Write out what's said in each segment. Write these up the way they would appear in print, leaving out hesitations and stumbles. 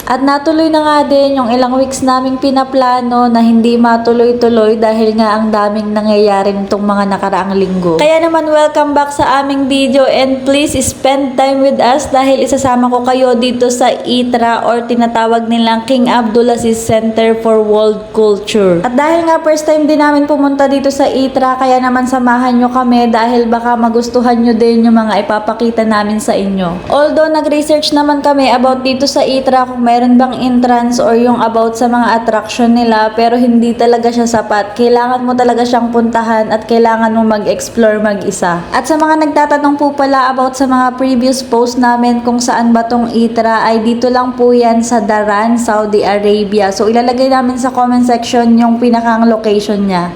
At natuloy na nga din yung ilang weeks naming pinaplano na hindi matuloy-tuloy dahil nga ang daming nangyayari nitong mga nakaraang linggo. Kaya naman welcome back sa aming video and please spend time with us dahil isasama ko kayo dito sa ITRA or tinatawag nilang King Abdulaziz Center for World Culture. At dahil nga first time din namin pumunta dito sa ITRA, kaya naman samahan nyo kami dahil baka magustuhan nyo din yung mga ipapakita namin sa inyo. Although nag-research naman kami about dito sa ITRA kung meron bang entrance or yung about sa mga attraction nila, pero hindi talaga siya sapat. Kailangan mo talaga siyang puntahan at kailangan mo mag-explore mag-isa. At sa mga nagtatanong po pala about sa mga previous post namin kung saan ba tong ITRA, ay dito lang po yan sa Daran, Saudi Arabia. So ilalagay namin sa comment section yung pinakang location niya.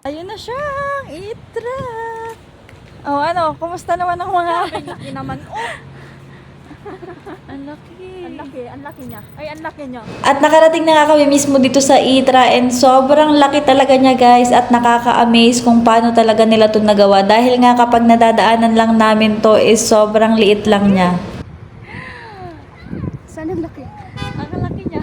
Ayun na siya, ITRA. Oh, ano, kumusta naman ang mga... Laki naman. Oh! Ang laki. Ang laki niya. Ay, ang laki niya. At nakarating na nga kami mismo dito sa ITRA and sobrang laki talaga niya guys at nakaka-amaze kung paano talaga nila ito nagawa. Dahil nga kapag nadadaanan lang namin to is sobrang liit lang niya. Saan ang laki? Ang laki niya.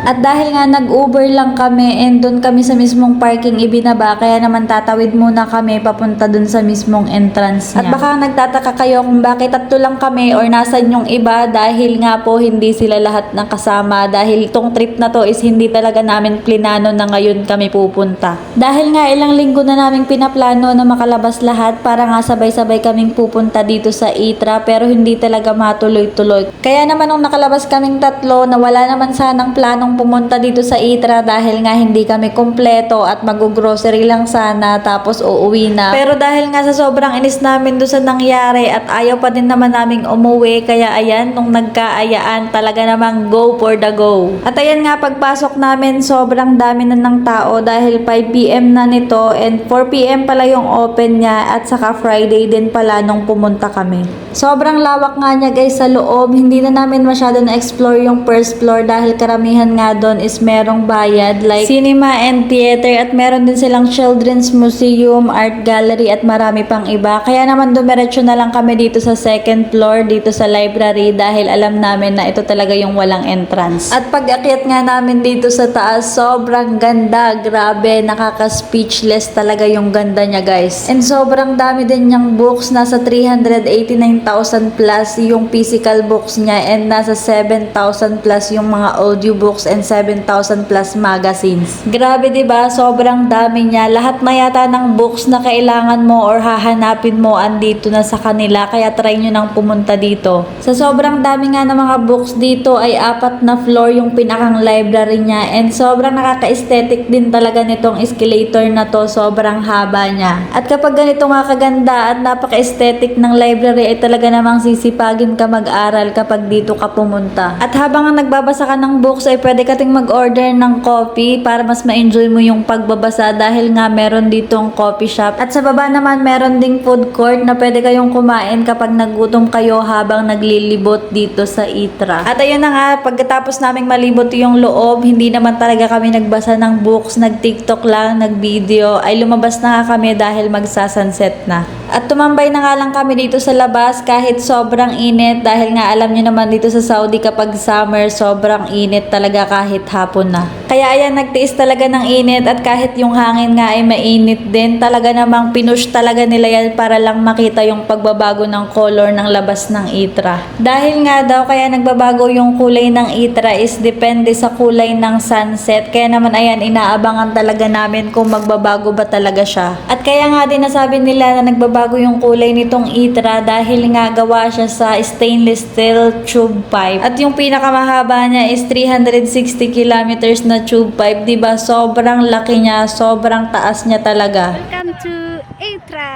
At dahil nga nag-Uber lang kami and doon kami sa mismong parking ibinaba, kaya naman tatawid muna kami papunta doon sa mismong entrance niya. At baka nagtataka kayo kung bakit tatlo lang kami or nasan yung iba, dahil nga po hindi sila lahat nakasama dahil itong trip na to is hindi talaga namin plinano na ngayon kami pupunta. Dahil nga ilang linggo na namin pinaplano na makalabas lahat para nga sabay-sabay kaming pupunta dito sa ITRA, pero hindi talaga matuloy-tuloy. Kaya naman nung nakalabas kaming tatlo na wala naman sanang planong pumunta dito sa ITRA dahil nga hindi kami kompleto at mag-grocery lang sana tapos uuwi na. Pero dahil nga sa sobrang inis namin doon sa nangyari at ayaw pa din naman naming umuwi, kaya ayan, nung nagkaayaan talaga namang go for the go. At ayan nga, pagpasok namin sobrang dami na ng tao dahil 5 PM na nito and 4 PM pala yung open niya at saka Friday din pala nung pumunta kami. Sobrang lawak nga niya guys sa loob, hindi na namin masyado na-explore yung first floor dahil karamihan nga doon is merong bayad like cinema and theater at meron din silang children's museum, art gallery at marami pang iba. Kaya naman dumiretso na lang kami dito sa second floor dito sa library dahil alam namin na ito talaga yung walang entrance. At pag-akyat nga namin dito sa taas, sobrang ganda, grabe, nakaka-speechless talaga yung ganda niya guys. And sobrang dami din niyang books, nasa 389,000 plus yung physical books niya and nasa 7,000 plus yung mga audiobooks and 7,000 plus magazines. Grabe 'di ba? Sobrang dami niya. Lahat na yata ng books na kailangan mo or hahanapin mo andito na sa kanila. Kaya try nyo nang pumunta dito. Sa sobrang dami nga ng mga books dito ay 4 na floor yung pinakang library niya and sobrang nakaka-aesthetic din talaga nitong escalator na to. Sobrang haba niya. At kapag ganito nga kaganda at napaka-aesthetic ng library ay talaga namang sisipagin ka mag-aral kapag dito ka pumunta. At habang nagbabasa ka ng books ay pwede ka ting mag-order ng coffee para mas ma-enjoy mo yung pagbabasa dahil nga meron ditong coffee shop. At sa baba naman meron ding food court na pwede kayong kumain kapag nagutom kayo habang naglilibot dito sa ITRA. At ayun na nga, pagkatapos naming malibot yung loob, hindi naman talaga kami nagbasa ng books, nag-TikTok lang, nag-video, ay lumabas na nga kami dahil magsasunset na. At tumambay na nga lang kami dito sa labas kahit sobrang init dahil nga alam nyo naman dito sa Saudi kapag summer sobrang init talaga kahit hapon na. Kaya ayan, nagtiis talaga ng init at kahit yung hangin nga ay mainit din, talaga namang pinush talaga nila yan para lang makita yung pagbabago ng color ng labas ng ITRA. Dahil nga daw kaya nagbabago yung kulay ng ITRA is depende sa kulay ng sunset. Kaya naman ayan, inaabangan talaga namin kung magbabago ba talaga siya. At kaya nga din nasabi nila na nagbabago yung kulay nitong ITRA dahil nga gawa siya sa stainless steel tube pipe. At yung pinakamahaba niya is 360 kilometers na tube pipe, diba? Sobrang laki niya, sobrang taas niya talaga. Welcome to ITRA!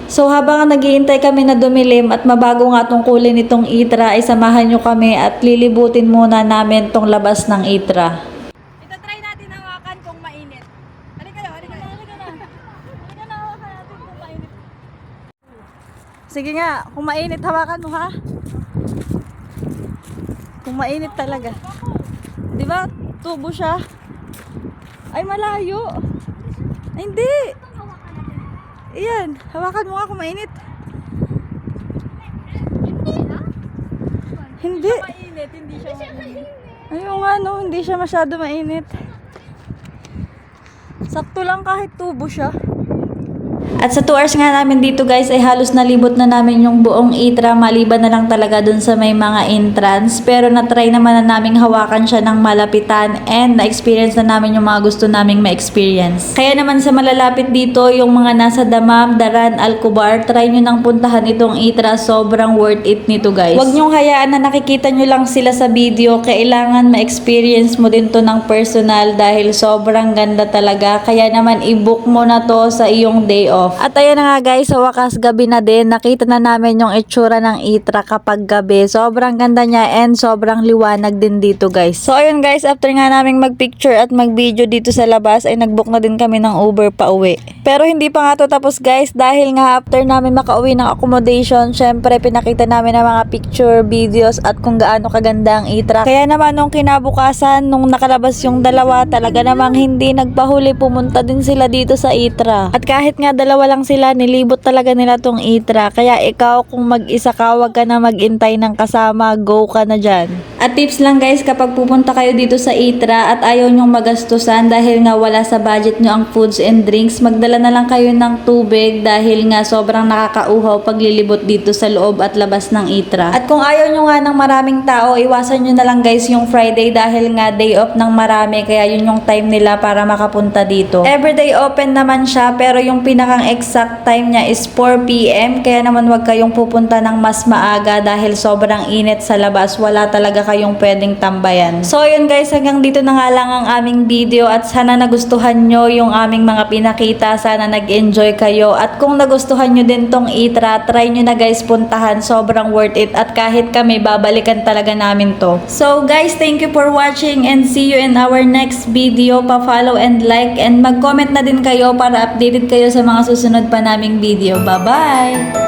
So habang naghihintay kami na dumilim at mabago nga tong kulay nitong ITRA, ay samahan nyo kami at lilibutin muna namin tong labas ng ITRA. Ito, try natin hawakan kung mainit. Halika na, halika na. Halika na, hawakan natin kung mainit. Sige nga, kung mainit, hawakan mo ha. Kung mainit talaga. Di ba? Tubo siya. Ay, malayo. Ay, hindi. Iyan, hawakan mo nga kung mainit. Hindi. Mainit, hindi siya mainit. Ayun nga no, hindi siya masyado mainit. Sakto lang kahit tubo siya. At sa 2 hours nga namin dito guys ay halos nalibot na namin yung buong ITRA maliban na lang talaga dun sa may mga entrance. Pero na-try naman na naming hawakan siya ng malapitan and na-experience na namin yung mga gusto naming ma-experience. Kaya naman sa malalapit dito yung mga nasa Damam, Daran, Alcobar, try nyo nang puntahan itong ITRA. Sobrang worth it nito guys. Huwag nyong hayaan na nakikita nyo lang sila sa video. Kailangan ma-experience mo din to ng personal dahil sobrang ganda talaga. Kaya naman i-book mo na to sa iyong day off. At ayan na nga guys, sa wakas gabi na din, nakita na namin yung itsura ng ITRA kapag gabi. Sobrang ganda niya and sobrang liwanag din dito guys. So ayun guys, after nga naming magpicture at mag-video dito sa labas ay nag-book na din kami ng Uber pa uwi. Pero hindi pa nga to tapos guys dahil nga after namin makauwi ng accommodation, syempre pinakita namin ang mga picture, videos at kung gaano kaganda ang ITRA. Kaya naman nung kinabukasan, nung nakalabas yung dalawa, talaga namang hindi nagpahuli, pumunta din sila dito sa ITRA. At kahit nga dalawa lang sila, nilibot talaga nila tong ITRA. Kaya ikaw kung mag-isa ka, wag ka na mag-intay ng kasama, go ka na dyan. At tips lang guys, kapag pupunta kayo dito sa ITRA at ayaw nyong magastusan dahil nga wala sa budget nyo ang foods and drinks, magdala na lang kayo ng tubig dahil nga sobrang nakakauhaw paglilibot dito sa loob at labas ng ITRA. At kung ayaw nyo nga ng maraming tao, iwasan nyo na lang guys yung Friday dahil nga day off ng marami, kaya yun yung time nila para makapunta dito. Everyday open naman siya pero yung pinakang exact time niya is 4 PM, kaya naman wag kayong pupunta ng mas maaga dahil sobrang init sa labas, wala talaga kayong pwedeng tambayan. So yun guys, hanggang dito na nga lang ang aming video at sana nagustuhan nyo yung aming mga pinakita, sana nag-enjoy kayo at kung nagustuhan nyo din tong ITRA, try nyo na guys puntahan, sobrang worth it at kahit kami babalikan talaga namin to. So guys, thank you for watching and see you in our next video. Pa-follow and like and mag-comment na din kayo para updated kayo sa mga susunod pa naming video. Bye-bye!